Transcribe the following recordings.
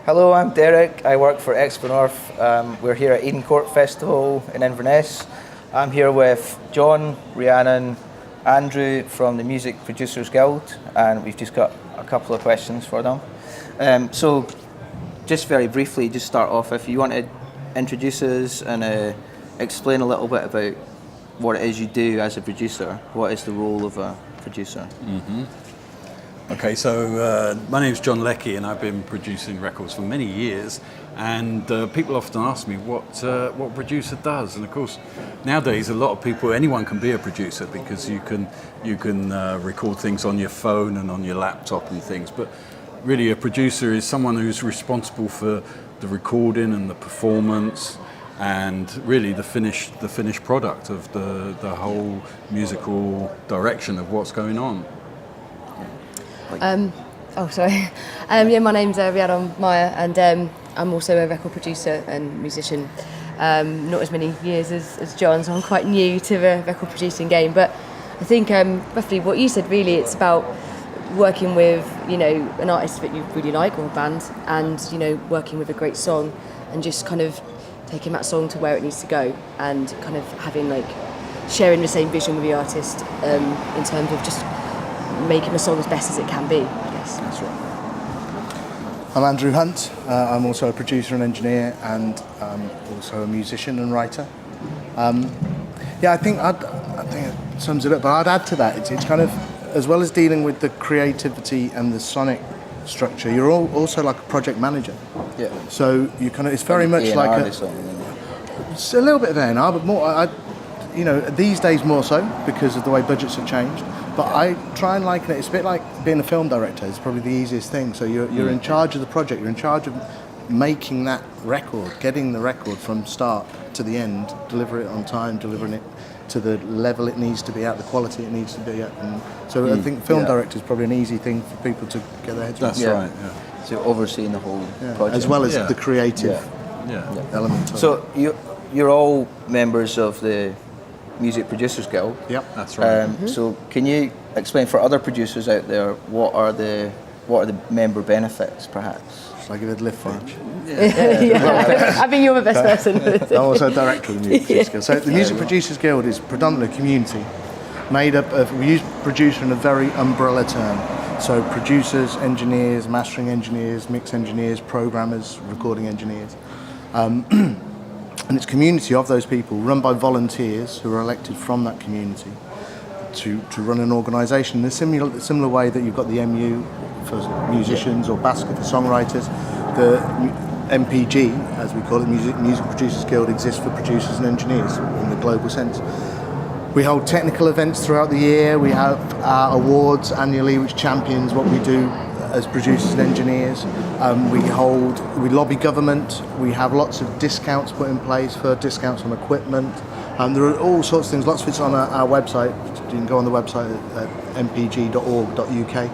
Hello, I'm Derick. I work for XpoNorth. We're here at Eden Court Festival in Inverness. I'm here with John, Rhiannon, Andrew from the Music Producers Guild, and we've just got a couple of questions for them. So, just very briefly, just start off, if you want to introduce us and explain a little bit about what it is you do as a producer. What is the role of a producer? Mm-hmm. Okay, so my name's John Leckie, and I've been producing records for many years. And people often ask me what a producer does. And of course, nowadays a lot of people, anyone can be a producer because you can record things on your phone and on your laptop and things. But really, a producer is someone who's responsible for the recording and the performance, and really the finished product of the whole musical direction of what's going on. My name's Rhiannon, Mair, and I'm also a record producer and musician. Not as many years as John, so I'm quite new to the record producing game. But I think roughly what you said, really, it's about working with, an artist that you really like or a band, and working with a great song, and just kind of taking that song to where it needs to go, and kind of having sharing the same vision with the artist in terms of just making the song as best as it can be, I guess. That's right. I'm Andrew Hunt. I'm also a producer and engineer, and also a musician and writer. I think it sums it up. But I'd add to that. It's kind of, as well as dealing with the creativity and the sonic structure, you're also like a project manager. Yeah. So you kind of, it's very much A&R like it's a little bit of A&R, but more. These days more so because of the way budgets have changed. But I try and liken it. It's a bit like being a film director. It's probably the easiest thing. So you're in charge of the project. You're in charge of making that record, getting the record from start to the end, deliver it on time, delivering it to the level it needs to be at, the quality it needs to be at. And so I think film director is probably an easy thing for people to get their heads around. That's right. Yeah. So overseeing the whole project. As well as the creative element of it. So you're all members of the Music Producers Guild. Yep, that's right. So can you explain for other producers out there what are the member benefits, perhaps? Shall I give it a lift for each? I think you're the best person. I'm also a director of the Music Producers Guild. So the Music Producers Guild is predominantly a community made up of, we use producer in a very umbrella term. So producers, engineers, mastering engineers, mix engineers, programmers, recording engineers. And it's a community of those people run by volunteers who are elected from that community to run an organisation in a similar way that you've got the MU for musicians or BASCA for songwriters. The MPG, as we call it, Music Producers Guild, exists for producers and engineers in the global sense. We hold technical events throughout the year. We have our awards annually which champions what we do as producers and engineers. We lobby government. We have lots of discounts put in place for discounts on equipment. There are all sorts of things. Lots of it's on our website. You can go on the website at mpg.org.uk.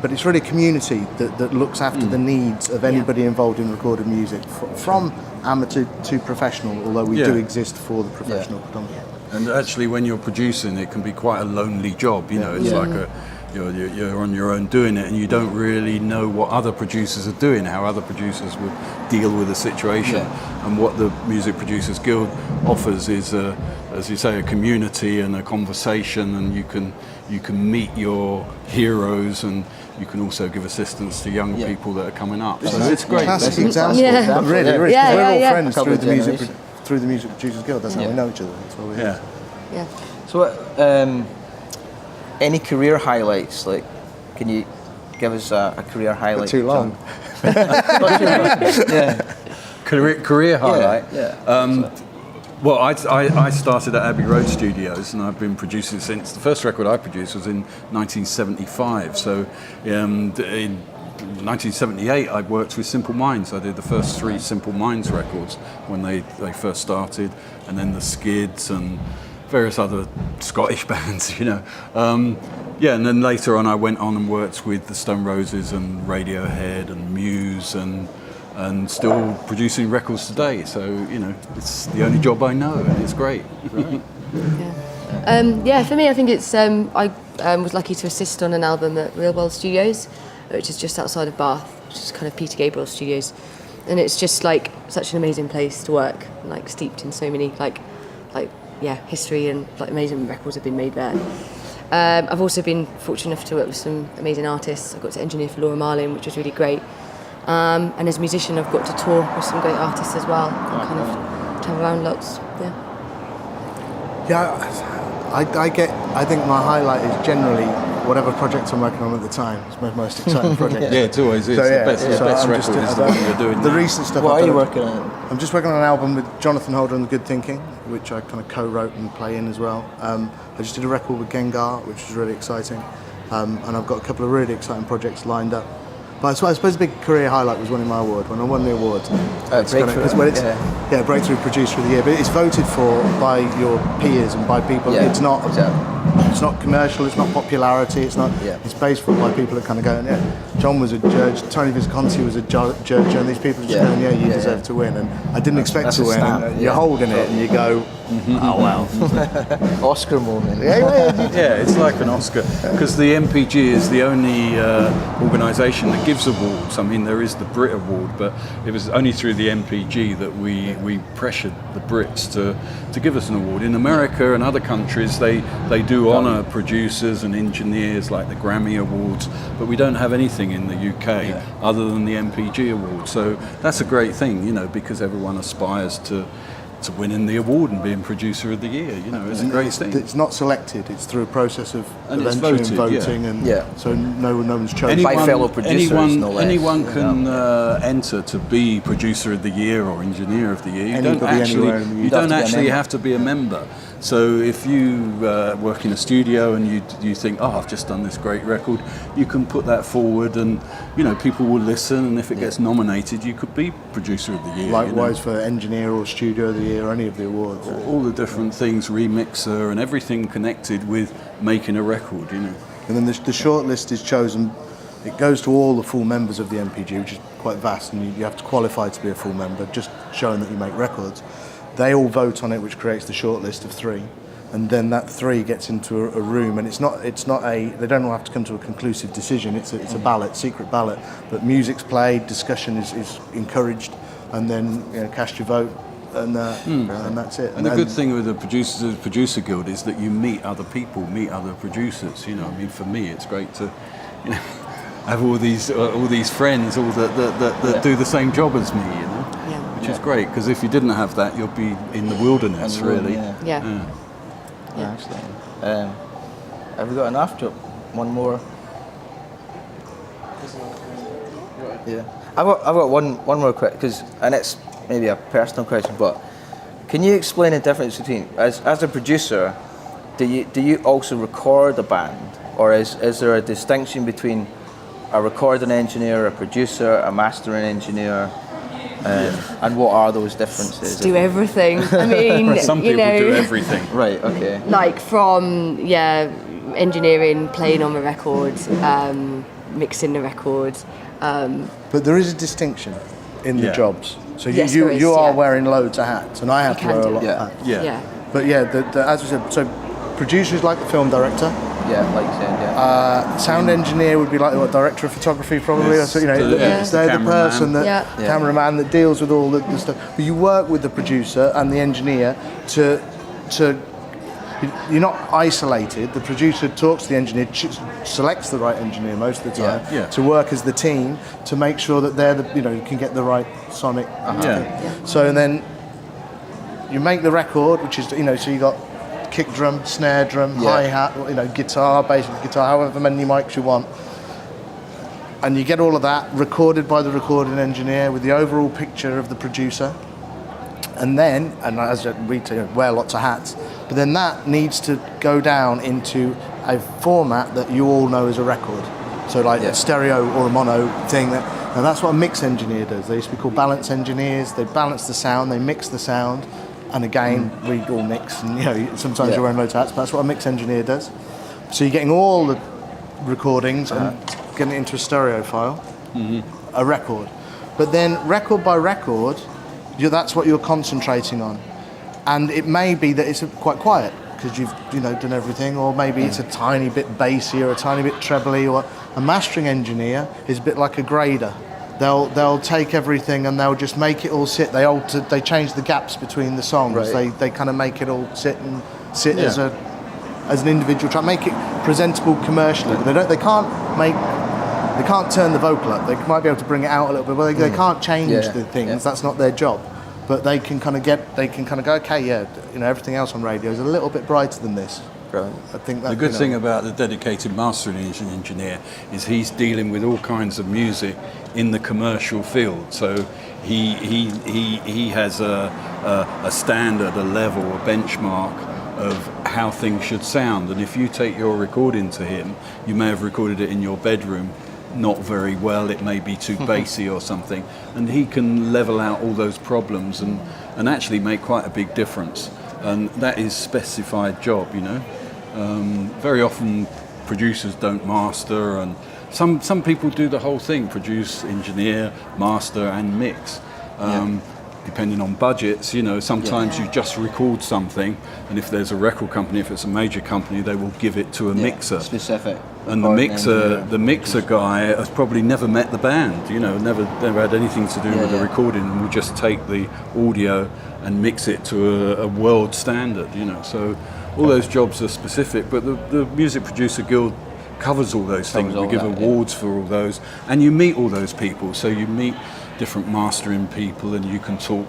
But it's really a community that looks after the needs of anybody involved in recorded music, from amateur to professional, although we do exist for the professional predominantly. And actually, when you're producing, it can be quite a lonely job. It's like you're on your own doing it, and you don't really know what other producers are doing, how other producers would deal with the situation. And what the Music Producers Guild offers is, as you say, a community and a conversation, and you can meet your heroes, and you can also give assistance to young people that are coming up. So it's great. Classic example. Really. We're all friends through the Music Producers Guild. That's how we know each other. That's why we're here. So any career highlights? Can you give us a career highlight? Not too long. Career highlight. Well, I started at Abbey Road Studios, and I've been producing since the first record I produced was in 1975. So in 1978, I worked with Simple Minds. I did the first 3 Simple Minds records when they first started, and then the Skids and various other Scottish bands, and then later on I went on and worked with the Stone Roses and Radiohead and Muse and still producing records today. So, it's the only job I know, and it's great. Right. For me, I think it's I was lucky to assist on an album at Real World Studios, which is just outside of Bath. which is kind of Peter Gabriel Studios, and it's just like such an amazing place to work, like steeped in so many history, and like amazing records have been made there. I've also been fortunate enough to work with some amazing artists. I got to engineer for Laura Marlin, which was really great. And as a musician, I've got to tour with some great artists as well, and kind of travel around lots. I think my highlight is generally whatever project I'm working on at the time. It's my most exciting project. Yeah, it always is. The best record is the one you're doing the now. recent stuff. What are you working on? I'm just working on an album with Jonathan Holder and the Good Thinking, which I kind of co-wrote and play in as well. I just did a record with Gengar, which was really exciting. And I've got a couple of really exciting projects lined up. But I suppose the big career highlight was winning my award. When I won the award, Breakthrough Producer of the Year. But it's voted for by your peers and by people. Yeah, it's not. exactly. It's not commercial. It's not popularity. It's not. Yeah. It's based by people that kind of go, John was a judge. Tony Visconti was a judge, and these people are just going, you deserve to win. And I didn't expect to win. And you're holding it, and you go, oh wow, Oscar moment. yeah. It's like an Oscar, because the MPG is the only organisation that gives awards. I mean, there is the Brit Award, but it was only through the MPG that we pressured the Brits to give us an award. In America and other countries, they do honour producers and engineers like the Grammy Awards, but we don't have anything in the UK other than the MPG Award. So that's a great thing, because everyone aspires to winning the award and being Producer of the Year. It's a great thing. It's not selected. It's through a process of And it's voting, voted, so no one's chosen. By fellow producers, no less. Anyone can enter to be Producer of the Year or Engineer of the Year. You don't actually have to be a member. So if you work in a studio and you think, I've just done this great record, you can put that forward, and people will listen, and if it gets nominated, you could be Producer of the Year. Likewise for Engineer or Studio of the Year or any of the awards. All the different things, remixer and everything connected with making a record, And then the short list is chosen. It goes to all the full members of the MPG, which is quite vast, and you have to qualify to be a full member, just showing that you make records. They all vote on it, which creates the short list of 3, and then that 3 gets into a room, and they don't all have to come to a conclusive decision. It's a ballot, secret ballot, but music's played, discussion is encouraged, and then cast your vote, and that's it. And the good thing with the producer guild is that you meet other people, meet other producers. For me, it's great to, have all these friends, all that do the same job as me. Which is great, because if you didn't have that, you'd be in the wilderness, really. Actually. Have we got enough? One more? Yeah. I've got one more question, and it's maybe a personal question, but can you explain the difference between, as a producer, do you also record a band, or is there a distinction between a recording engineer, a producer, a mastering engineer? And what are those differences? Do everything. I mean, some people do everything. Right. Okay. Like from engineering, playing on the record, mixing the record. But there is a distinction in the jobs. So yes, you are wearing loads of hats, and I have to wear a lot of hats. Yeah. But as we said, so producer is like the film director. Yeah, like you said, sound engineer would be like director of photography, probably. Yes, So, they're the person cameraman that deals with all the stuff. But you work with the producer and the engineer to you're not isolated. The producer talks to the engineer, selects the right engineer most of the time to work as the team to make sure that they're can get the right sonic. So then you make the record, which is so you got kick drum, snare drum, hi-hat, guitar, basic guitar, however many mics you want. And you get all of that recorded by the recording engineer with the overall picture of the producer. And then, as we wear lots of hats, but then that needs to go down into a format that you all know as a record. So a stereo or a mono thing. And that's what a mix engineer does. They used to be called balance engineers. They balance the sound, they mix the sound. And again, we all mix, and sometimes you're wearing loads of hats, but that's what a mix engineer does. So you're getting all the recordings and getting it into a stereo file, a record. But then record by record, that's what you're concentrating on. And it may be that it's quite quiet because you've done everything, or maybe it's a tiny bit bassy or a tiny bit trebly, or a mastering engineer is a bit like a grader. they'll take everything and they'll just make it all sit. They change the gaps between the songs. Right. They kind of make it all sit as an individual track, make it presentable commercially. But they can't turn the vocal up. They might be able to bring it out a little bit, but they can't change the things. Yeah. That's not their job. But they can kind of go, okay, yeah, everything else on radio is a little bit brighter than this. Brilliant. I think that, the good thing about the dedicated mastering engineer is he's dealing with all kinds of music in the commercial field. So he has a standard, a level, a benchmark of how things should sound. And if you take your recording to him, you may have recorded it in your bedroom not very well, it may be too bassy or something, and he can level out all those problems and actually make quite a big difference. And that is specified job, Very often producers don't master, and some people do the whole thing: produce, engineer, master and mix. Depending on budgets, sometimes you just record something, and if there's a record company, if it's a major company, they will give it to a mixer. Specific. And the mixer guy has probably never met the band, never had anything to do with the recording, and will just take the audio and mix it to a world standard, So all those jobs are specific, but the Music Producer Guild covers all those things. We give awards for all those, and you meet all those people. So you meet different mastering people, and you can talk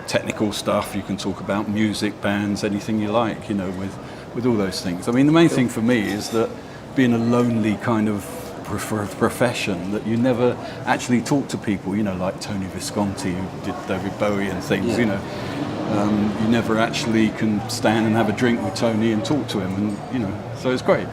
technical stuff, you can talk about music, bands, anything you like, with all those things. I mean, the main thing for me is that being a lonely kind of profession, that you never actually talk to people, like Tony Visconti, who did David Bowie and things, you never actually can stand and have a drink with Tony and talk to him, and so it's great.